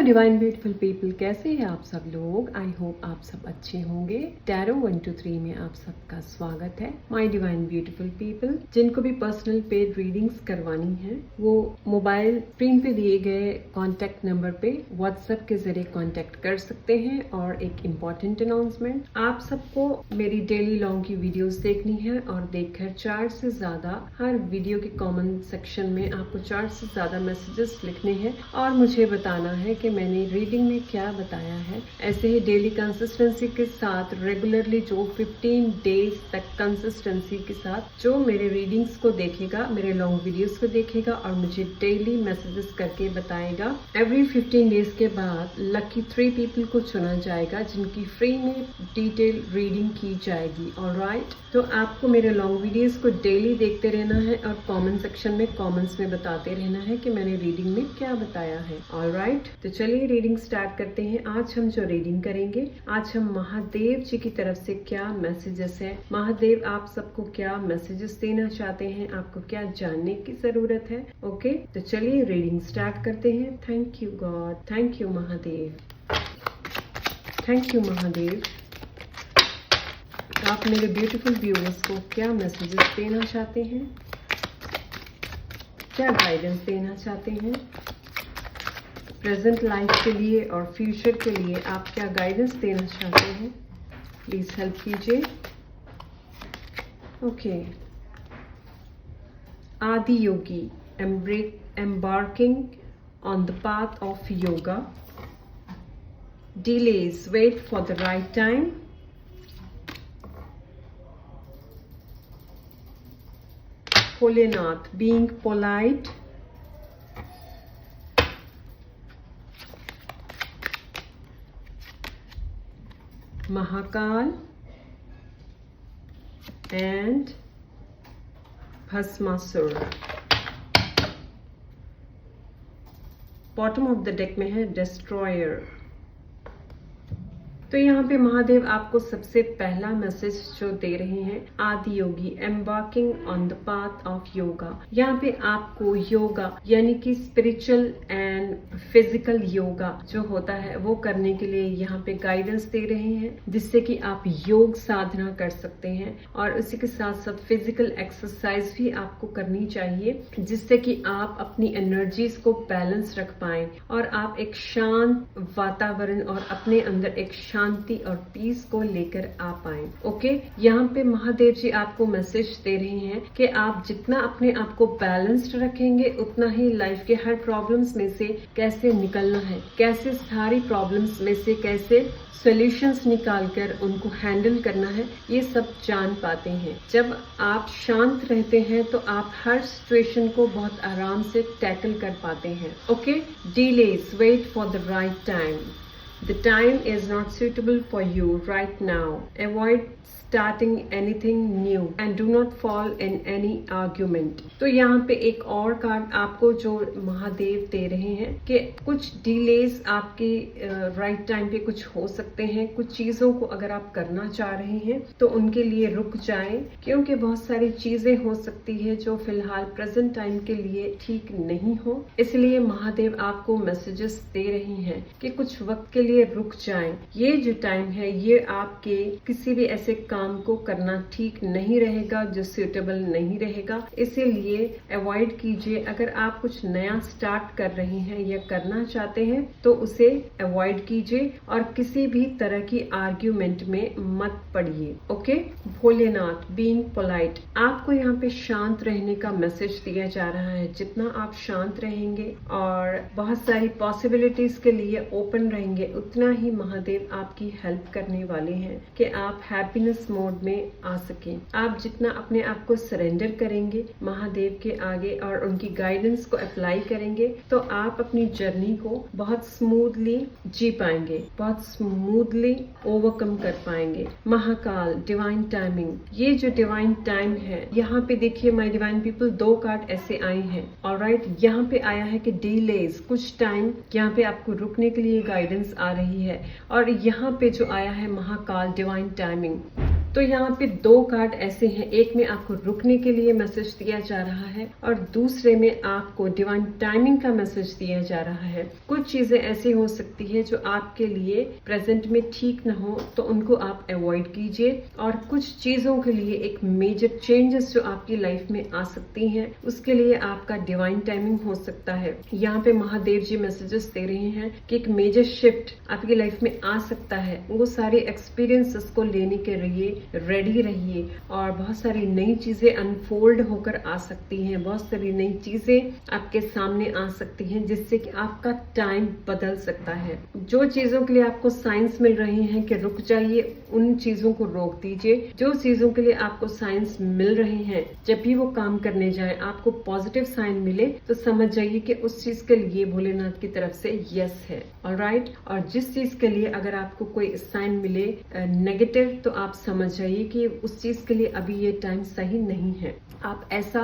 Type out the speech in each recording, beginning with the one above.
Divine beautiful people, कैसे हैं आप सब लोग। आई होप आप सब अच्छे होंगे। टैरो 1 2 3 में आप सबका स्वागत है। माय डिवाइन ब्यूटीफुल पीपल, जिनको भी पर्सनल पेड रीडिंग्स करवानी है वो मोबाइल स्क्रीन पे दिए गए कॉन्टेक्ट नंबर पे व्हाट्सएप के जरिए कॉन्टेक्ट कर सकते हैं। और एक इम्पॉर्टेंट अनाउंसमेंट, आप सबको मेरी डेली लॉन्ग की वीडियोस देखनी है और देखकर 4 से ज्यादा हर वीडियो के कमेंट सेक्शन में आपको 4 से ज्यादा मैसेजेस लिखने हैं और मुझे बताना है कि मैंने रीडिंग में क्या बताया है। ऐसे ही डेली कंसिस्टेंसी के साथ रेगुलरली जो 15 डेज तक कंसिस्टेंसी के साथ जो मेरे रीडिंग्स को देखेगा, मेरे लॉन्ग वीडियोस को देखेगा और मुझे डेली मैसेजेस करके बताएगा, एवरी 15 डेज के बाद लकी 3 पीपल को चुना जाएगा जिनकी फ्री में डिटेल रीडिंग की जाएगी। ऑलराइट, तो आपको मेरे लॉन्ग वीडियोस को डेली देखते रहना है और कमेंट सेक्शन में कमेंट्स में बताते रहना है कि मैंने रीडिंग में क्या बताया है। ऑलराइट, तो चलिए रीडिंग स्टार्ट करते हैं। आज हम जो रीडिंग करेंगे, आज हम महादेव जी की तरफ से क्या मैसेजेस है, महादेव आप सबको क्या मैसेजेस देना चाहते हैं, आपको क्या जानने की जरूरत है। ओके, तो चलिए रीडिंग स्टार्ट करते हैं। Thank you God, thank you Mahadev, thank you Mahadev. आप मेरे ब्यूटीफुल व्यूअर्स को क्या मैसेजेस देना चाहते हैं, क्या गाइडेंस देना चाहते हैं प्रेजेंट लाइफ के लिए और फ्यूचर के लिए, आप क्या गाइडेंस देना चाहते हैं, प्लीज हेल्प कीजिए। ओके, आदि योगी embarking on the path of yoga, delays, wait for the right time, Bholenath, being polite, Mahakal and Bhasmasura। Bottom of the deck में है डिस्ट्रॉयर। तो यहाँ पे महादेव आपको सबसे पहला मैसेज जो दे रहे हैं, Adi Yogi embarking on the path of yoga. यहाँ पे आपको योगा यानी कि स्पिरिचुअल एंड फिजिकल योगा जो होता है वो करने के लिए यहाँ पे गाइडेंस दे रहे हैं, जिससे कि आप योग साधना कर सकते हैं और उसी के साथ साथ फिजिकल एक्सरसाइज भी आपको करनी चाहिए, जिससे कि आप अपनी एनर्जीज को बैलेंस रख पाएं और आप एक शांत वातावरण और अपने अंदर एक शांति और पीस को लेकर आ पाए। ओके, यहाँ पे महादेव जी आपको मैसेज दे रहे हैं कि आप जितना अपने आप को बैलेंस्ड रखेंगे उतना ही लाइफ के हर प्रॉब्लम्स में से कैसे निकलना है, कैसे सारी प्रॉब्लम्स में से कैसे सॉल्यूशंस निकालकर उनको हैंडल करना है, ये सब जान पाते हैं। जब आप शांत रहते हैं तो आप हर सिचुएशन को बहुत आराम से टैकल कर पाते हैं। Okay, delays, wait for the right time, the time is not suitable for you right now, avoid starting anything new and do not fall in any argument। तो यहाँ पे एक और कार्ड आपको जो महादेव दे रहे हैं कि कुछ डिलेज आपके राइट टाइम पे कुछ हो सकते हैं। कुछ चीजों को अगर आप करना चाह रहे हैं तो उनके लिए रुक जाएं, क्योंकि बहुत सारी चीजें हो सकती है जो फिलहाल प्रेजेंट टाइम के लिए ठीक नहीं हो। इसलिए महादेव आपको मैसेजेस दे रही हैं कि कुछ वक्त के लिए रुक जाएं। ये जो टाइम है ये आपके किसी भी ऐसे काम को करना ठीक नहीं रहेगा जो सूटेबल नहीं रहेगा, इसीलिए अवॉइड कीजिए। अगर आप कुछ नया स्टार्ट कर रहे हैं या करना चाहते हैं तो उसे अवॉइड कीजिए और किसी भी तरह की आर्ग्यूमेंट में मत पड़िए। ओके, भोलेनाथ, बीइंग पोलाइट, आपको यहाँ पे शांत रहने का मैसेज दिया जा रहा है। जितना आप शांत रहेंगे और बहुत सारी पॉसिबिलिटीज के लिए ओपन रहेंगे, उतना ही महादेव आपकी हेल्प करने वाले हैं कि आप हैप्पीनेस मोड में आ सके। आप जितना अपने आप को सरेंडर करेंगे महादेव के आगे और उनकी गाइडेंस को अप्लाई करेंगे तो आप अपनी जर्नी को बहुत स्मूथली जी पाएंगे, बहुत स्मूथली ओवरकम कर पाएंगे। महाकाल, डिवाइन टाइमिंग, ये जो डिवाइन टाइम है यहाँ पे देखिए माय डिवाइन पीपल, 2 कार्ड ऐसे आए हैं। ऑलराइट, यहाँ पे आया है कि डिलेज, कुछ टाइम यहाँ पे आपको रुकने के लिए गाइडेंस आ रही है और यहाँ पे जो आया है महाकाल, डिवाइन टाइमिंग, तो यहाँ पे 2 कार्ड ऐसे हैं, एक में आपको रुकने के लिए मैसेज दिया जा रहा है और दूसरे में आपको डिवाइन टाइमिंग का मैसेज दिया जा रहा है। कुछ चीजें ऐसी हो सकती है जो आपके लिए प्रेजेंट में ठीक न हो, तो उनको आप अवॉइड कीजिए, और कुछ चीजों के लिए एक मेजर चेंजेस जो आपकी लाइफ में आ सकती हैं, उसके लिए आपका डिवाइन टाइमिंग हो सकता है। यहाँ पे महादेव जी मैसेजेस दे रहे हैं कि एक मेजर शिफ्ट आपकी लाइफ में आ सकता है। वो सारे एक्सपीरियंसेस को लेने के लिए रेडी रहिए और बहुत सारी नई चीजें अनफोल्ड होकर आ सकती हैं, बहुत सारी नई चीजें आपके सामने आ सकती हैं, जिससे कि आपका टाइम बदल सकता है। जो चीजों के लिए आपको साइंस मिल रहे हैं कि रुक जाइए, उन चीजों को रोक दीजिए। जो चीजों के लिए आपको साइंस मिल रहे हैं, जब भी वो काम करने जाए आपको पॉजिटिव साइन मिले तो समझ जाइए कि उस चीज के लिए भोलेनाथ की तरफ से यस है। ऑलराइट, और जिस चीज के लिए अगर आपको कोई साइन मिले नेगेटिव, तो आप समझ जाइए कि उस चीज के लिए अभी ये टाइम सही नहीं है। आप ऐसा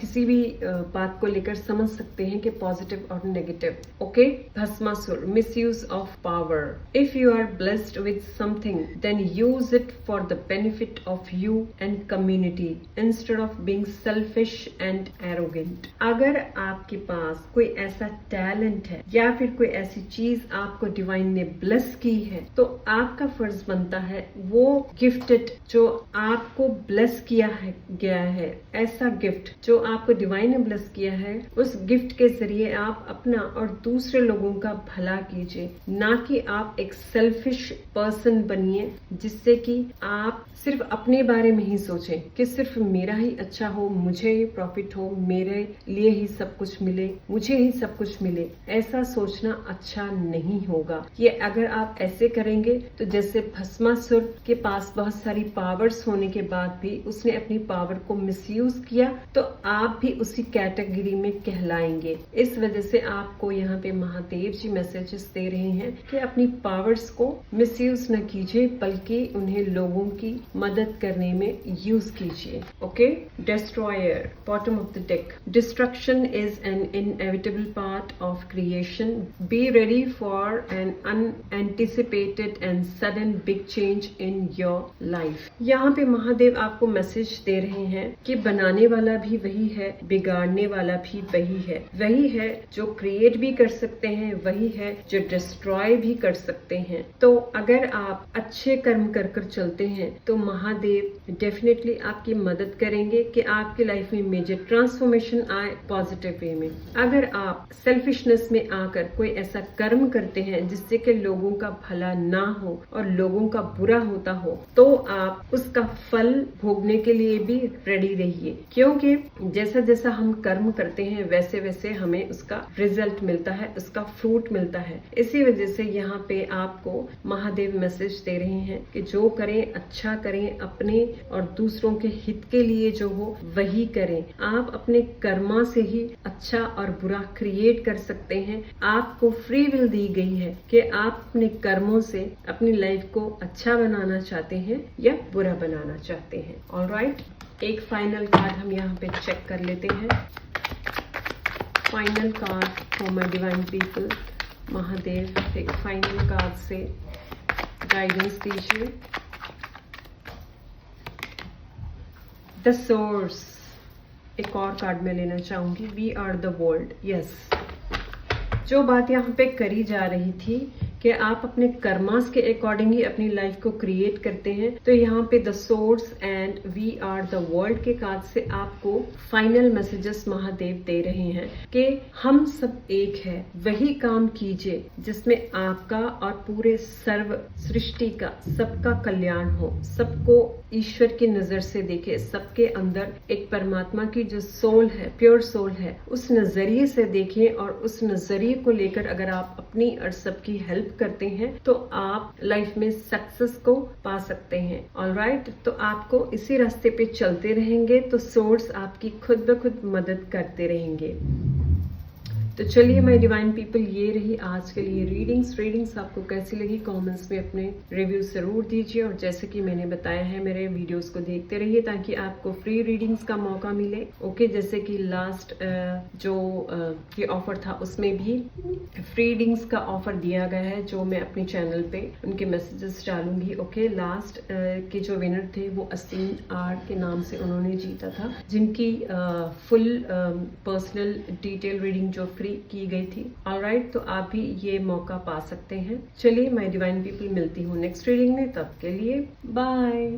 किसी भी बात को लेकर समझ सकते हैं कि पॉजिटिव और negative. Okay, Bhasmasura, misuse of power. If you are blessed with something then use it for the benefit of you and community instead of being selfish and arrogant. अगर आपके पास कोई ऐसा टैलेंट है या फिर कोई ऐसी चीज आपको डिवाइन ने ब्लेस की है, तो आपका फर्ज बनता है वो गिफ्टेड जो आपको ब्लेस किया है गया है, ऐसा गिफ्ट जो आपको डिवाइन ने ब्लेस किया है, उस गिफ्ट के जरिए आप अपना और दूसरे लोगों का भला कीजिए, ना कि आप एक सेल्फिश पर्सन बनिए जिससे कि आप सिर्फ अपने बारे में ही सोचें कि सिर्फ मेरा ही अच्छा हो, मुझे ही प्रॉफिट हो, मेरे लिए ही सब कुछ मिले, मुझे ही सब कुछ मिले। ऐसा सोचना अच्छा नहीं होगा। ये अगर आप ऐसे करेंगे तो जैसे भस्मासुर के पास बहुत सारी पावर्स होने के बाद भी उसने अपनी पावर को मिसयूज किया, तो आप भी उसी कैटेगरी में कहलाएंगे। इस वजह से आपको यहाँ पे महादेव जी मैसेजेस दे रहे हैं कि अपनी पावर्स को मिसयूज न कीजिए, बल्कि उन्हें लोगों की मदद करने में यूज कीजिए। Okay, destroyer, bottom of the deck. Destruction is an inevitable part of creation. Be ready for an unanticipated and sudden big change in your life. यहाँ पे महादेव आपको मैसेज दे रहे हैं कि बनाने वाला भी वही है, बिगाड़ने वाला भी वही है। वही है जो क्रिएट भी कर सकते हैं, वही है जो डिस्ट्रॉय भी कर सकते हैं। तो अगर आप अच्छे कर्म कर कर चलते हैं तो महादेव डेफिनेटली आपकी मदद करेंगे कि आपकी लाइफ में मेजर ट्रांसफॉर्मेशन आए पॉजिटिव वे में। अगर आप सेल्फिशनेस में आकर कोई ऐसा कर्म करते हैं जिससे कि लोगों का भला ना हो और लोगों का बुरा होता हो, तो आप उसका फल भोगने के लिए भी रेडी रहिए, क्योंकि जैसा जैसा हम कर्म करते हैं वैसे वैसे हमें उसका रिजल्ट मिलता है, उसका फ्रूट मिलता है। इसी वजह से यहाँ पे आपको महादेव मैसेज दे रहे हैं कि जो करें अच्छा करें, अपने और दूसरों के हित के लिए जो हो वही करें। आप अपने कर्मा से ही अच्छा और बुरा क्रिएट कर सकते हैं। आपको फ्री विल दी गई है कि आप अपने कर्मों से अपनी लाइफ को अच्छा बनाना चाहते हैं या बुरा बनाना चाहते हैं। ऑलराइट, एक फाइनल कार्ड हम यहाँ पे चेक कर लेते हैं। Final card for my divine people. Mahadev एक फाइनल कार्ड से गाइडेंस दीजिए। द सोर्स, एक और कार्ड मैं लेना चाहूंगी। We are the world. Yes, जो बात यहाँ पे करी जा रही थी कि आप अपने कर्मास के अकॉर्डिंग ही अपनी लाइफ को क्रिएट करते हैं, तो यहाँ पे the source and we are the world के कार्ड से आपको फाइनल मैसेजेस महादेव दे रहे हैं कि हम सब एक है। वही काम कीजिए जिसमें आपका और पूरे सर्व सृष्टि का, सबका कल्याण हो, सबको ईश्वर की नजर से देखे, सबके अंदर एक परमात्मा की जो सोल है, प्योर सोल है, उस नजरिए से देखें और उस नजरिए को लेकर अगर आप अपनी और सबकी हेल्प करते हैं तो आप लाइफ में सक्सेस को पा सकते हैं। ऑलराइट, तो आपको इसी रास्ते पे चलते रहेंगे तो सोर्स आपकी खुद ब खुद मदद करते रहेंगे। तो चलिए माय डिवाइन पीपल, ये रही आज के लिए रीडिंग्स आपको कैसी लगी कमेंट्स में अपने रिव्यू जरूर दीजिए। और जैसे कि मैंने बताया है, मेरे वीडियोस को देखते रहिए ताकि आपको फ्री रीडिंग्स का मौका मिले। ओके, जैसे कि लास्ट जो ये ऑफर था उसमें भी फ्री रीडिंग्स का ऑफर दिया गया है, जो मैं अपने चैनल पे उनके मैसेजेस डालूंगी। ओके, लास्ट के जो विनर थे वो असीम आर के नाम से उन्होंने जीता था, जिनकी फुल पर्सनल डिटेल रीडिंग जो फ्री की गई थी। ऑलराइट, तो आप भी ये मौका पा सकते हैं। चलिए माय डिवाइन पीपल, मिलती हूँ नेक्स्ट रीडिंग में, तब के लिए बाय।